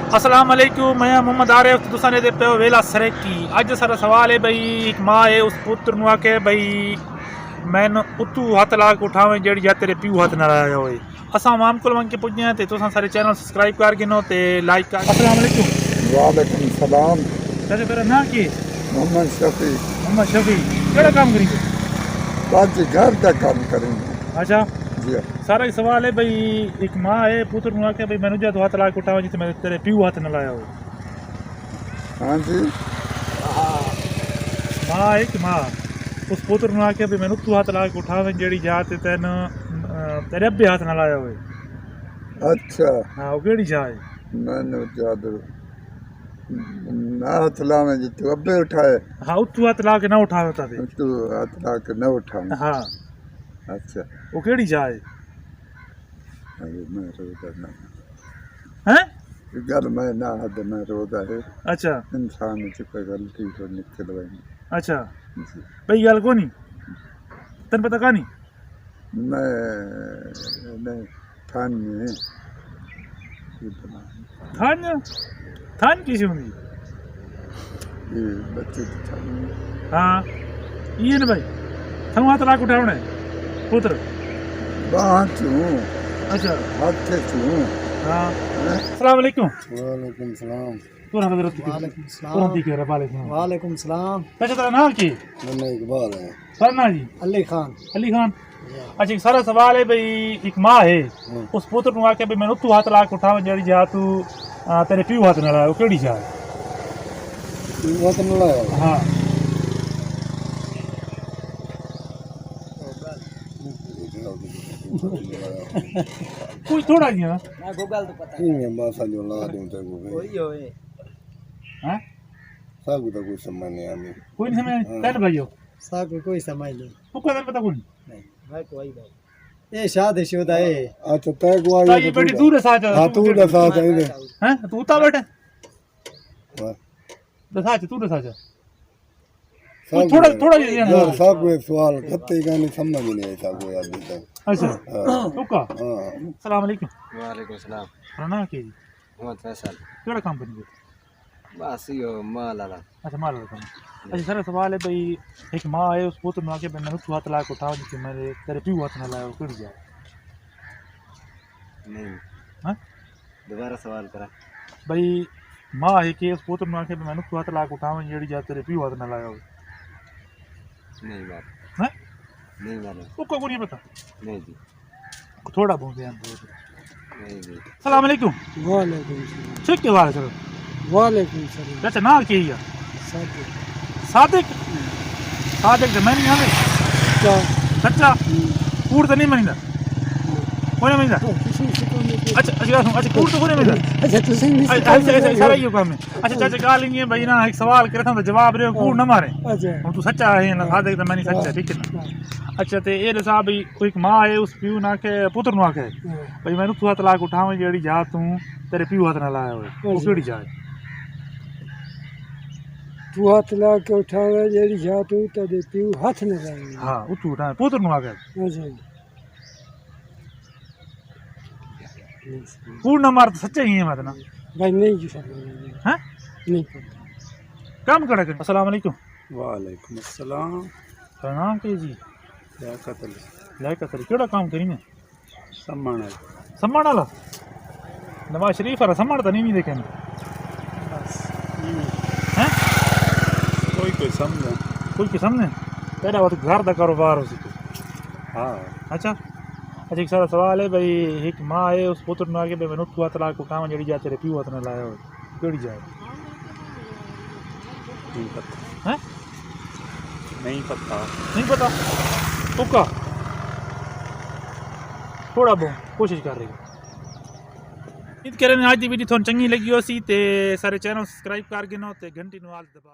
अस्सलाम वालेकुम, मैं मोहम्मद आरिफ तुसां दे पियो वेला सरेकी। अज सारा सवाल है भाई, एक माँ है उस पुत्र नु आके भाई मैंने उतू हथ ला के उठावे जेड़ी जा तेरे प्यू हथ न लाया होए। असां माम कोल मंग के पुजने ते तुसां सारे चैनल सब्सक्राइब कर गिनो ते लाइक कर। अस्सलाम वालेकुम। वालेकुम सलाम। तेरे तेरा नाम की? मोहम्मद शफी। मोहम्मद शफी। केड़ा काम करेंगे? आज घर का काम करेंगे। अच्छा जी सारा ही सवाल है भाई, एक माँ है पुत्र नु आके भाई मैंने जा तो हथ ला के उठावे जिते मैं तेरे प्यू हथ न लाया हो। हाँ जी। माँ है कि माँ उस पुत्र नु आके भाई मैंने तू हथ ला के उठावे जेड़ी जात तेन तेरे अब्बे हाथ न लाया होए। अच्छा हाँ वो केड़ी जा है? मैंने जादू ना हाथ लावे जी तू अबे उठाए। हाँ तू हाथ ला के ना उठावे ता थे। तू हाथ ला के न उठाए। हाँ अच्छा वो केड़ी जा है? अरे मैं रोदा ना हैं? घर में ना हद में रोदा है। अच्छा इंसान चुका गलती तो निकल वही। अच्छा भाई गल कोनी तन पता कहानी? मैं नहीं थाने थान थान किसी होंगी? ये बच्चे तो थाने हाँ ये ना भाई थम हाथ ला के उठावने पुत्र। बात हूँ। अच्छा हाथ हूँ। हाँ अस्सलाम वालेकुम। वालेकुम सलाम। तू ना हजरत की वालेकुम सलाम। कुरान दी कह वालेकुम। वालेकुम सलाम। अच्छा तेरा नाम की? मैं इकबाल है। सरना जी अली खान। अली खान। अच्छा एक सारा सवाल है भाई, एक माँ है उस पुत्र नु आके भाई मैंने तू हाथ ला के उठावे जेड़ी जा तू तेरे प्यू हाथ न लाया वो केड़ी जा है? वतन लाया। हाँ कोई थोड़ा जी ना गूगल तो पता ये मासा जो ला दूं ते को वही होए। हैं सब तो कुछ समझ नहीं आमी। कोई नहीं समझ तेरे भाइयों साहब को कोई समझ नहीं। पुक्का तेरे पता कोई नहीं भाई कोई भाई ये शादी शुदा है। अच्छा तय को नहीं ये बेटी दूर है साथ हां तू रे साथ है रे। हैं तू उता बैठे वाह दसा तू दसा जा सब थोड़ा थोड़ा जी यार सब को सवाल कत्ते का नहीं समझ नहीं आया सब को अभी तक। अच्छा पुक्का। हां अस्सलाम वालेकुम। वालेकुम सलाम। राना के जी मोहम्मद फैसल। केड़ा काम करेंगे? बस यो माल आला। अच्छा माल का काम। अच्छा सारा सवाल है भाई, एक माँ है उस पुत्र नु आके मैंने तू हाथ ला के उठाओ जिसे मैंने तेरे प्यू हाथ न लाया वो केड़ी जा? नहीं हाँ दोबारा सवाल करा। भाई माँ है कि उस पुत्र नु आके मैंने तू हाथ ला के उठाओ जेड़ी जा तेरे प्यू हाथ न लाया हो। नहीं बात हैं नहीं मालूम। उसको को नहीं पता? नहीं जी थोड़ा बहुत ध्यान दो। नहीं जी। अस्सलाम वालेकुम। वालेकुम सलाम। ठीक के वाले चलो। वालेकुम सलाम। अच्छा ना की है सादिक। सादिक सादिक तो मैं नहीं आवे क्या सच्चा कूड़ तो नहीं मनीदा कोई नहीं मनीदा। किसी से को नहीं। अच्छा अच्छा कूड़ तो कोई नहीं मनीदा। अच्छा तू सही नहीं। अच्छा अच्छा सारा ही काम है। अच्छा चाचा गाल नहीं है भाई ना, एक सवाल करता तो जवाब रे कूड़ ना मारे। अच्छा हम तू सच्चा है ना सादिक तो मैं नहीं सच्चा ठीक है ना। अच्छा ते ये साहब भाई कोई माँ है उस प्यू ना के पुत्र नु आके भाई मैंने तू हाथ ला के उठावे जेड़ी जा तू तेरे प्यू हाथ ना लाया होए वो केड़ी जा है? तू हाथ ला के उठावे जेड़ी जा तू ते पीऊ हाथ न लाए। हाँ उठू उठा पुत्र नु आके अच्छा कूड़ ना मार तो सच्चा ही है मत ना। भाई नहीं जी सब हैं नहीं पता। काम करा कर। अस्सलाम वालेकुम। वालेकुम अस्सलाम। प्रणाम के जी। क्या कतल लाइक कर केड़ा काम करी मैं सम्मान है। सम्मान वाला नवाज शरीफ वाला सम्मान तो नहीं देखे हैं कोई समझे कोई के सामने तेरा वो तो घर का कारोबार हो सके। हां अच्छा अच्छा एक सारा सवाल है भाई, एक माँ है उस पुत्र नु आके भाई मैंने तू हाथ ला के उठावा जेड़ी जा तेरे प्यू हाथ न लाया हो केड़ी जाए? नहीं पता हैं नहीं पता। नहीं पता तुक्का थोड़ा बहुत कोशिश कर रही उम्मीद करें आज की वीडियो थोड़ी चंगी लगी हो सी ते सारे चैनल सब्सक्राइब कर गिनो ते घंटी नु आल दबा।